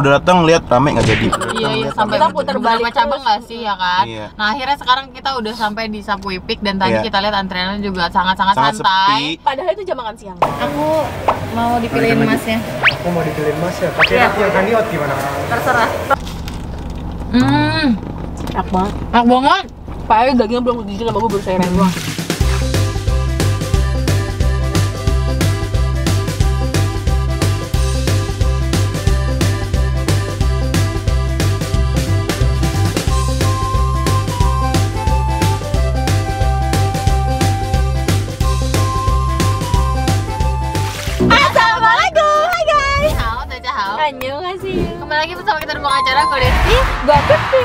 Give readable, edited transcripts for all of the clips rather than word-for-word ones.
udah datang lihat rame nggak jadi. Iya, sampai kita putar balik cabang nggak sih ya kan? Iya. Nah akhirnya sekarang kita udah sampai di Subway Peak dan tadi Iya. kita lihat antreannya juga sangat-sangat Sangat santai. sepi. Padahal itu jam makan siang. Aku mau dipilihin masnya. Aku mau dipilihin mas ya. Pakai Iya. yang haniot gimana? Terserah. Enak banget. Enak banget. Padahal dagingnya belum digigit sama gue baru saya doang. Assalamualaikum, hai guys. Halo, Teh Hao. Annyeonghaseyo. Kembali lagi bersama kita di ruang acara Kodesi. Gue Pipi.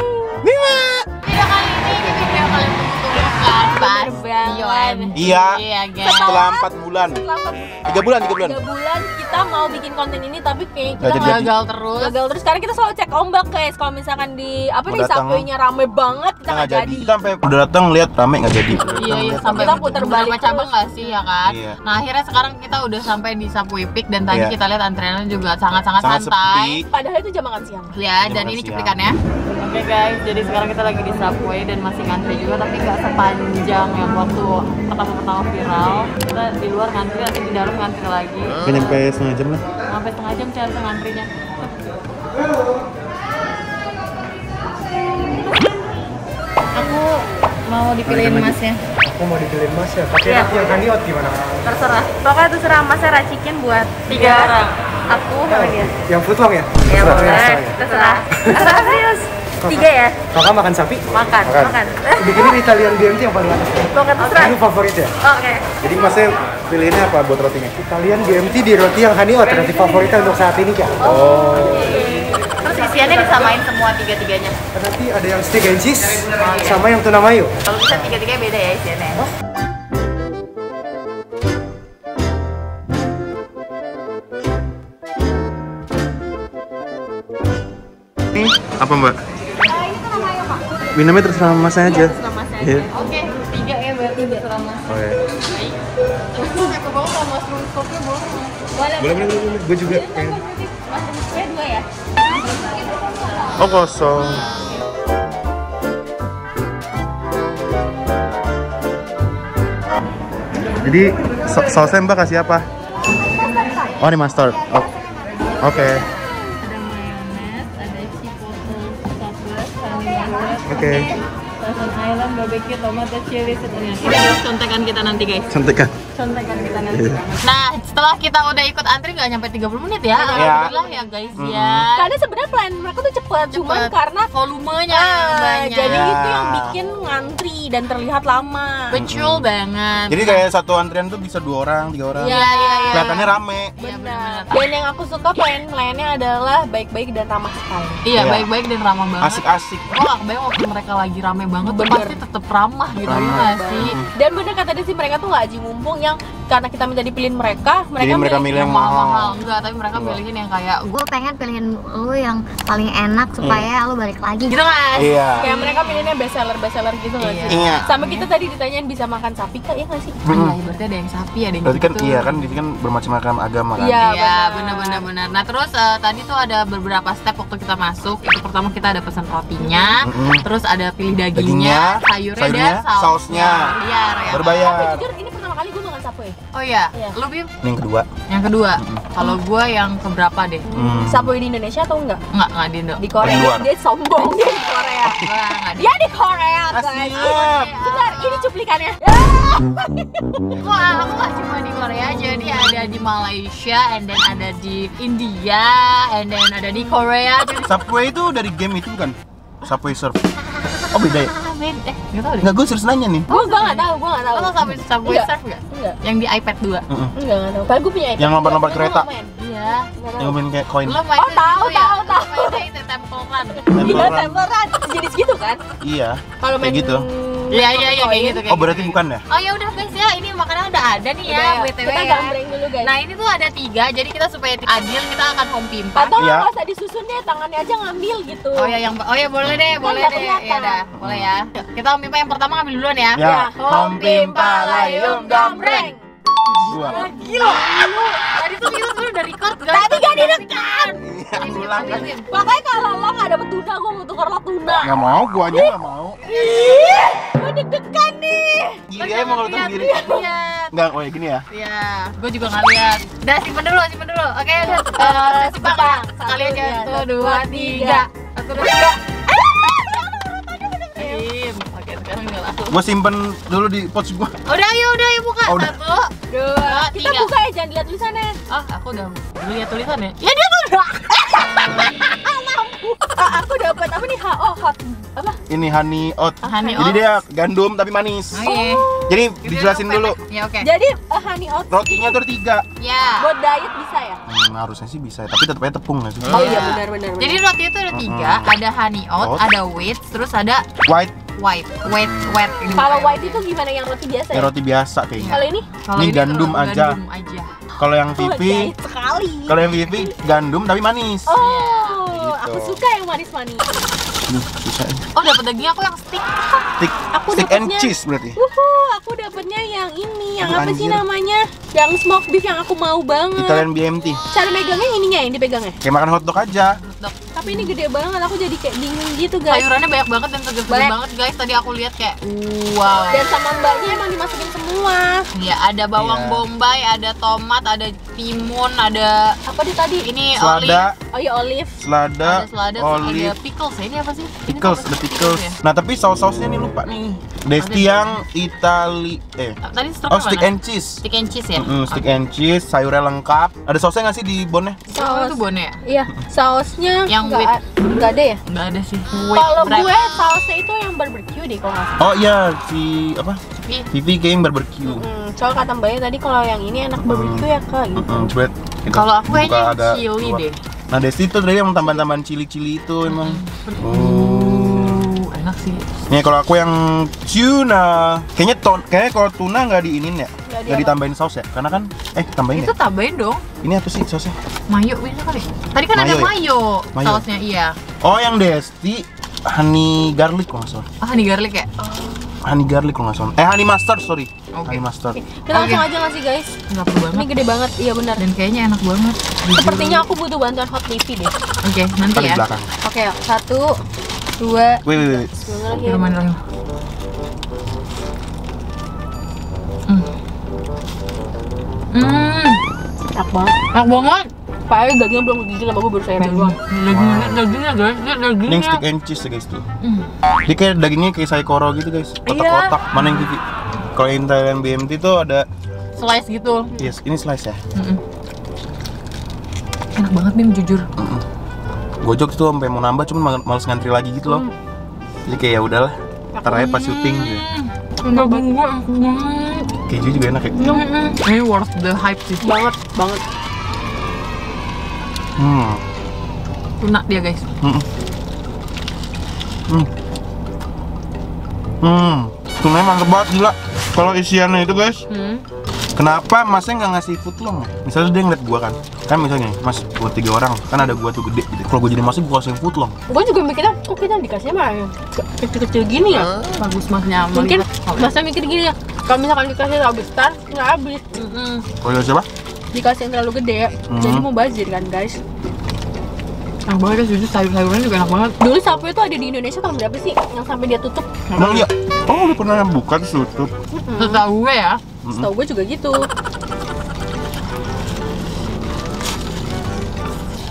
Video kali ini video yang kalian tunggu-tunggu kan, Pas. banget. Iya. Iya, guys. Setelah 4 bulan. 3 bulan. 3 bulan kita mau bikin konten ini tapi kayak kita Nggak jadi. Gagal terus. gagal terus karena kita selalu cek ombak guys. Kalau misalkan di apa Mau nih datang. Subway-nya rame banget kita Nggak nggak jadi. Kita sampai udah datang lihat rame nggak jadi. Iya, sampai Kita putar balik beberapa cabang nggak sih ya kan? Iya. Nah akhirnya sekarang kita udah sampai di Subway Peak dan tadi Iya. kita lihat antreannya juga sangat-sangat Sangat santai. sepi. Padahal itu jam makan siang. Ya, Jam dan makan ini siang. cuplikannya. Oke guys, jadi sekarang kita lagi di Subway dan masih ngantri juga tapi nggak sepanjang yang waktu pertama-pertama viral. Kita di luar ngantri, nanti di dalam ngantri lagi. Nggak nyampe setengah jam lah. Sampai setengah jam cara ngantrinya. Aku mau dipilihin masnya. Aku mau dipilihin mas ya. Pakai Iya. yang haniot gimana? Terserah. Pokoknya terserah masnya racikin buat 3 orang. aku sama dia. Yang footlong ya? Ya Terserah, boleh, terserah ya. terserah. Serius. 3 ya? Kakak makan sapi? Makan. Bikinin Italian BMT yang paling atas. Pokoknya terserah. Menu favorit ya? Oke. Jadi masnya pilihinnya apa buat rotinya? Italian BMT di roti yang haniot, roti favoritnya untuk saat ini kak. Terus isiannya disamain semua tiga-tiganya. Nanti ada yang steak and cheese sama yang tuna mayo. Kalau bisa tiga-tiganya beda ya isiannya. Ini apa mbak? Minumnya terserah masnya aja. Iya. Oke, 3 ya berarti terserah mas. Oke. Terus mau ke bawah kalau mushroom stoknya boleh. Boleh. Gue juga. Mushroom stoknya 2 ya. Oh kosong. Jadi sausnya mbak kasih apa? Oh ini mustard. Oh. Oke. Ada mayonnaise, ada chipotle sauce, honey mustard, Oke. Thousand Island, barbecue, tomato, chili, seterusnya. Ini adalah contekan kita nanti guys. Cantik kan? Contekan kita nanti. Nah, setelah kita udah ikut antri nggak nyampe 30 menit ya. Alhamdulillah ya guys ya. Karena sebenarnya plan mereka tuh cepet, cuman karena volumenya yang banyak. jadi Ya. itu yang bikin ngantri dan terlihat lama. Betul banget. Jadi kayak satu antrian tuh bisa 2 orang, 3 orang. Iya. Kelihatannya rame. Iya, Benar. benar. Dan yang aku suka plan-plannya adalah baik-baik dan ramah sekali. Iya, Iya. baik-baik dan ramah banget. Asik-asik. Gue gak kebayang waktu mereka lagi rame banget tuh Bener. pasti tetep ramah gitu ya Ramah. nggak sih? Dan bener kata dia sih mereka tuh gak aji mumpung yang karena kita minta dipilihin mereka mereka milih yang mahal-mahal. Enggak, tapi mereka milihin yang kayak Gue pengen pilihin lu yang paling enak supaya lu balik lagi. gitu kan? Iya. kayak mereka pilihnya best seller gitu nggak Iya. sih? Iya. Sama kita tadi ditanyain bisa makan sapi kak, ya nggak sih? Iya, berarti ada yang sapi, ada yang Berarti kan gitu. iya kan di sini kan bermacam-macam agama kan. Iya. Iya, benar. benar. Nah, terus tadi tuh ada beberapa step waktu kita masuk. Itu pertama kita ada pesan rotinya, terus ada pilih dagingnya, sayurnya, dan sausnya. Biar ya. Berbayar. Tapi jujur ini pertama kali gue makan Subway. Oh iya, Iya. lu Bim? Ini yang kedua. Yang kedua. Kalau gua yang keberapa deh? Subway di Indonesia atau enggak? Enggak di Indo. Di Korea. Di luar. Dia sombong dia di Korea. Wah, enggak di. Dia di Korea guys. Siap. Bentar, ini cuplikannya. Wah, aku nggak cuma di Korea, jadi ada di Malaysia, and then ada di India, and then ada di Korea. Jadi Subway itu dari game itu bukan? Subway Surf. Oh beda ya? beda. Nggak tahu deh. Enggak, gue serius nanya nih. Gue nggak tahu. Lo tau Subway Enggak. Surf nggak? Enggak. Yang di iPad 2. Enggak tahu. Padahal gue punya iPad. Yang lompat-lompat kereta. Iya. Yang main kayak koin. Lo main Oh, tahu. Mainnya itu Temple Run. Iya, Temple Run. Jenis gitu kan? Iya. Kalau main Kayak gitu. Iya kayak gitu. Oh berarti bukan ya? Oh ya udah guys ya, ini makanan udah ada nih ya, Udah, BTW kita ya. gambreng dulu guys. Nah ini tuh ada 3, jadi kita supaya adil kita akan home pimpa. Atau Iya. nggak usah disusun deh, tangannya aja ngambil gitu. Oh ya boleh deh, boleh nggak deh. kelihatan. Ya udah, boleh ya. Kita home pimpa yang pertama ngambil duluan ya. Ya. Home Pimpa Layung Gambreng. Dua. Gila. Tadi tuh kita sebenarnya udah record guys. Tadi gak direkam. Ulang kan. Makanya kalau lo gak dapet tuna, gue mau tukar lo tuna. Nggak mau, gua aja nggak mau. Gue deg-degan nih. Gini aja mau nonton sendiri. Lihat. Nggak, oh ya gini ya. Iya, gue juga nggak lihat. Udah simpen dulu. Oke, udah. Simpan bang. Sekali aja. 1, 2, 3. 1, 2, 3. Oke, sekarang udah langsung. Gua simpen dulu di pouch gua. Udah yuk buka. Oh, udah. 1, 2, 3. Kita buka ya, jangan dilihat tulisannya. Ah, aku udah lihat tulisannya. Ya dia tuh udah. Aku dapat apa nih? Hot apa? Ini honey oat. Honey Jadi oats. dia gandum tapi manis. Oke. Jadi dijelasin dulu. Ya oke. Jadi honey oats Rotinya tuh 3. Ya. buat diet bisa ya? Harusnya sih bisa, tapi tetap aja tepung nggak sih? Oh iya benar. Jadi roti itu ada 3, ada honey oat, Oat. ada wheat, terus ada White, wheat. Ini Kalau bukan white itu gimana, yang roti biasa ya ya? roti biasa kayaknya. Kalau ini? Kalau Ini tuh gandum aja. Gandum aja. Kalau yang Oh, Vivi, diet sekali. kalau yang Vivi gandum tapi manis. Oh, aku Gitu. suka yang manis-manis. Bisa. Oh, dapat daging aku yang stick. Aku Stick and dapetnya- cheese berarti. Aku dapatnya yang ini, yang Aduh, apa sih anjir. namanya? Yang smoked beef yang aku mau banget. Italian BMT. Cara megangnya ininya yang dipegangnya. Kayak makan hotdog aja. Tapi ini gede banget, aku jadi kayak bingung gitu guys. Sayurannya banyak banget dan segar Banyak. banget guys. Tadi aku lihat kayak wow. Dan sama mbaknya emang dimasukin semua. Ya, ada bawang Iya. bombay, ada tomat, ada timun, ada Apa dia tadi? ini Selada, Oh iya olive. ada selada, selada, terus ada olive, pickles. Ini apa sih? Ini pickles, apa ada sih? pickles. Ya? Nah tapi saus-sausnya nih lupa nih. Desti yang Itali, Tadi oh stick and cheese. Stick and cheese ya? Stick and cheese, sayurnya lengkap. Ada sausnya nggak sih di bonnya? Oh, itu bone ya? Iya, sausnya Yang nggak ada ya? Nggak ada sih. Kalau gue sausnya itu yang barbecue deh kalau nggak salah. Oh iya, si apa? Ih, Vivi kayaknya barbecue. Soal kata mbaknya tadi kalau yang ini enak barbecue ya kak gitu. Coba kita kalau aku buka kayaknya agak chili keluar. deh. Nah Desti itu tadi yang tambahan-tambahan cili-cili itu emang. Enak sih. Nih kalau aku yang tuna, kayaknya kalau tuna nggak diinin ya, nggak ditambahin saus ya, karena kan tambahin Itu ya. tambahin dong. Ini apa sih sausnya? Mayo bisa kali. Tadi kan ada Mayo ya? mayo. Mayo. Sausnya iya. Oh yang Desti honey garlic kalau nggak salah. Ah, honey garlic ya? Honey garlic kalau nggak salah. Honey mustard sorry. Oke. Honey mustard. Kita langsung aja ngasih guys. Nggak perlu Ini banget. gede banget, iya benar. Dan kayaknya enak banget. Sepertinya aku butuh bantuan hot TV deh. Oke, nanti Ntar di ya. belakang. Oke, 1, 2, Wait. Bismillahirrahmanirrahim. enak banget. Enak banget. Padahal dagingnya belum digigit sama gue, baru saya doang. Dagingnya guys, lihat Ini yang dagingnya. stick and cheese ya guys tuh. Dia kayak dagingnya kayak saikoro gitu guys, kotak-kotak. Mana yang Vivi? Kalau yang Thailand BMT tuh ada, Slice gitu. yes, ini slice ya. Enak banget Bim, jujur. Gojok tuh sampai mau nambah, cuman males ngantri lagi gitu loh. Jadi kayak ya udahlah, ntar aja pas syuting gitu. Daging gua enak banget. Keju juga enak ya. Ini worth the hype sih. Banget. Tuna dia guys. Tunanya mantep banget gila. Kalau isiannya itu guys, kenapa masnya nggak ngasih footlong ya? Misalnya dia ngeliat gua kan misalnya mas buat 3 orang, kan ada gua tuh gede gitu. Kalau gua jadi masnya gua kasih footlong. Gue juga mikirnya, kok kita dikasihnya mah yang kecil-kecil gini ya? Bagus masnya. Mungkin masa mikir gini ya, kalau misalkan dikasih terlalu besar, nggak habis. Kalau siapa? Dikasih yang terlalu gede, jadi mau bazir kan guys. Enak banget guys, jujur sayur-sayurannya juga enak banget. Dulu Subway itu ada di Indonesia tahun berapa sih? Yang sampai dia tutup? Emang iya? Oh udah pernah buka terus tutup. Setahu gue ya. Setahu gue juga gitu.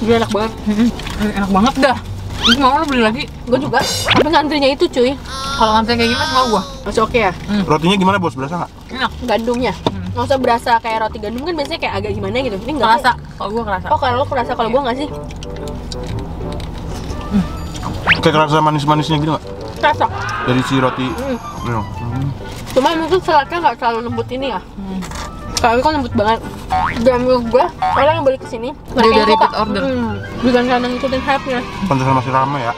Dia enak banget. Enak banget dah. Ini mau lo beli lagi? Gue juga. Tapi ngantrinya itu cuy, Kalau ngantri kayak gini mau gua. masih oke ya? Rotinya gimana bos? Berasa nggak? Enak. Gandumnya. Nggak usah berasa kayak roti gandum kan biasanya kayak agak gimana gitu. Ini nggak Kerasa. Kalau gua kerasa. Oh kalau lo kerasa, kalau gue nggak sih? Kayak kerasa manis-manisnya gitu nggak? Kerasa. Dari si roti. Iya. Cuma mungkin selatnya nggak terlalu lembut ini ya. Kalau kan lembut banget. Dan menurut gue, orang yang balik ke sini Dia udah repeat order. bukan karena ngikutin hype-nya. Pantesan masih ramai ya.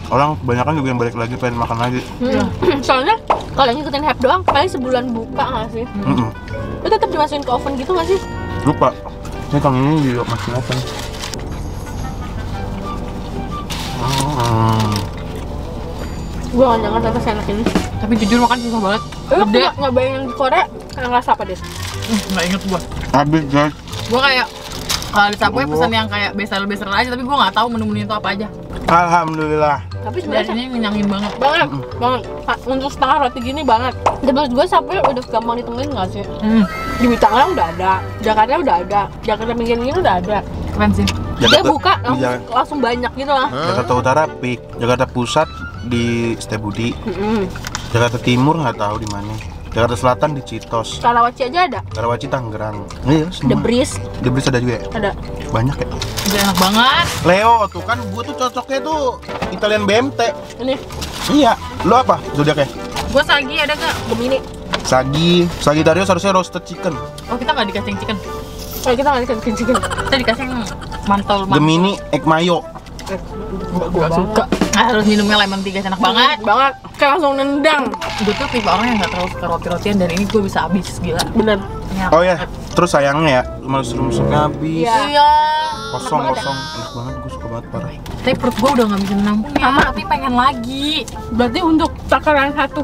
Orang kebanyakan juga yang balik lagi pengen makan lagi. Soalnya kalau ngikutin hype doang, paling sebulan buka nggak sih? Lu tetap dimasukin ke oven gitu nggak sih? Lupa. Ini kang ini juga masih open. Gue nggak nyangka ternyata seenak ini. Tapi jujur makan susah banget. Lu Gede. nggak bayangin di Korea, ngerasa apa deh? Nggak inget gua. Habis guys. Gua kayak kalau di Subway pesan yang kayak besar-besar aja, tapi gua nggak tahu menu-menu itu apa aja. Alhamdulillah. Tapi Dan sebenarnya ini ngenyangin banget. banget. Untuk setengah roti gini banget. Dan menurut gue Subway udah gampang ditemuin nggak sih? Di Tangerang udah ada, Jakarta udah ada, Jakarta pinggir-pinggir udah ada. Keren sih. Dia buka di Jakarta, langsung banyak gitu lah. Jakarta Utara Pik, Jakarta Pusat di Setiabudi, Jakarta Timur nggak tahu di mana. Jakarta Selatan di Citos, Karawaci aja ada. Karawaci Tangerang. Iya, semua. The Breeze The Breeze ada juga ya? ada. Banyak ya? Udah enak banget. Leo tuh kan gua tuh cocoknya tuh Italian BMT. Ini Iya, lo apa zodiaknya? Gua Sagi ada nggak? Gemini. Sagittarius harusnya roasted chicken. Oh, kita nggak dikasih chicken. Kalau kita nggak dikasih chicken. Kita dikasih mantul. Gemini egg mayo. Gua suka. Harus minumnya lemon tea guys, enak banget. Banget. Kayak langsung nendang. Gue tuh tipe orang yang nggak terlalu suka roti-rotian, dan ini gue bisa habis, gila. Bener. Enak Oh ya, banget. terus sayangnya ya, mushroom-mushroomnya habis. Iya. Iya. Kosong. Enak banget, gue suka banget parah. Tapi perut gue udah nggak bisa menampungnya. Sama. Tapi pengen lagi. Berarti untuk takaran satu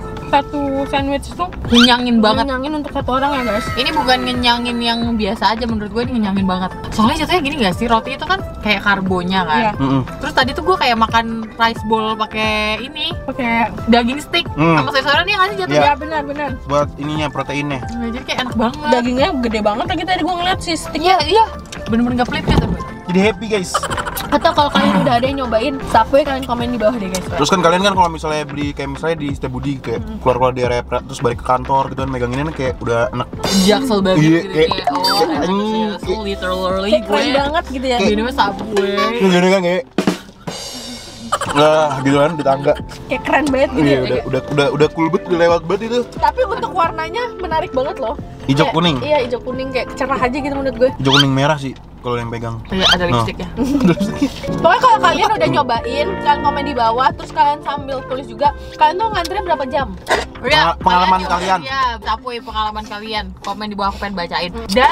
sandwich itu Ngenyangin banget. ngenyangin untuk satu orang ya guys. Ini bukan ngenyangin yang biasa aja, menurut gue ini ngenyangin banget. Soalnya jatuhnya gini gak sih, roti itu kan kayak karbonya kan. Iya. Terus tadi tuh gue kayak makan rice bowl pakai ini Pakai daging stick sama sayur-sayuran, dia nggak sih jatuhnya? ya benar-benar. Buat ininya proteinnya. Nah, jadi kayak enak banget. Dagingnya gede banget lagi tadi gua ngeliat sih Iya, iya. Bener-bener gak pelit gitu. Jadi happy guys. Atau kalau kalian udah ada yang nyobain Subway, kalian komen di bawah deh guys. Terus kan kalian kan kalau misalnya beli kayak misalnya di Setiabudi kayak keluar-keluar di area terus balik ke kantor gitu kan megang ini kayak udah enak. Jaksel banget Iya, gitu, kayak- kayak oh, kayak- literally Kayak keren gue banget gitu ya. ini mah Subway. Gini kan kayak nah gitu kan di tangga. Kayak keren banget gitu Iya, ya. udah cool banget, udah lewat banget itu. Tapi untuk warnanya menarik banget loh. Hijau Kayak- kuning. Iya, hijau kuning kayak cerah aja gitu menurut gue. Hijau kuning merah sih kalau yang pegang. Iya, ada lipstick ya. Pokoknya kalau kalian udah nyobain, kalian komen di bawah, terus kalian sambil tulis juga, kalian tuh ngantrinya berapa jam? Udah, Pengalaman nih, kalian. Ya, Subway pengalaman kalian. Komen di bawah, aku pengen bacain. Dan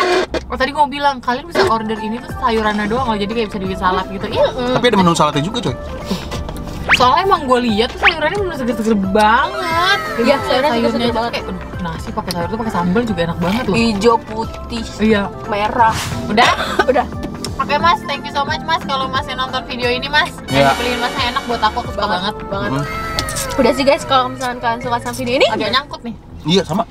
tadi gue mau bilang, kalian bisa order ini tuh sayurannya doang loh, jadi kayak bisa dibikin salad gitu. Iya. Tapi ada menu saladnya juga coy. Soalnya emang gue lihat tuh sayurannya bener seger-seger banget. Iya, sayurnya seger-seger aja banget. kayak, aduh, nasi pakai sayur tuh pakai sambal juga enak banget loh. Hijau, putih, Iya. merah. Udah? Udah. Oke mas, thank you so much mas kalau masnya nonton video ini mas. Iya. Yang dibeliin masnya enak buat aku suka banget. Banget. Udah sih guys, kalau misalkan kalian suka sama video ini, Agak nyangkut nih. Iya sama.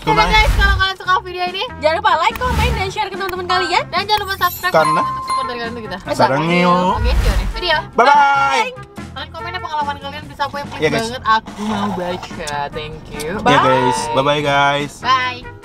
Udah guys, kalau kalian suka video ini jangan lupa like, komen, dan share ke teman-teman kalian. dan jangan lupa subscribe Karena- untuk support dari kalian untuk kita. Sarang yuk. Oke, see you next video. Bye bye. Kalian komennya pengalaman kalian bisa Subway, please Iya, guys. banget. Aku mau baca. Thank you. Ya guys, bye bye guys. Bye.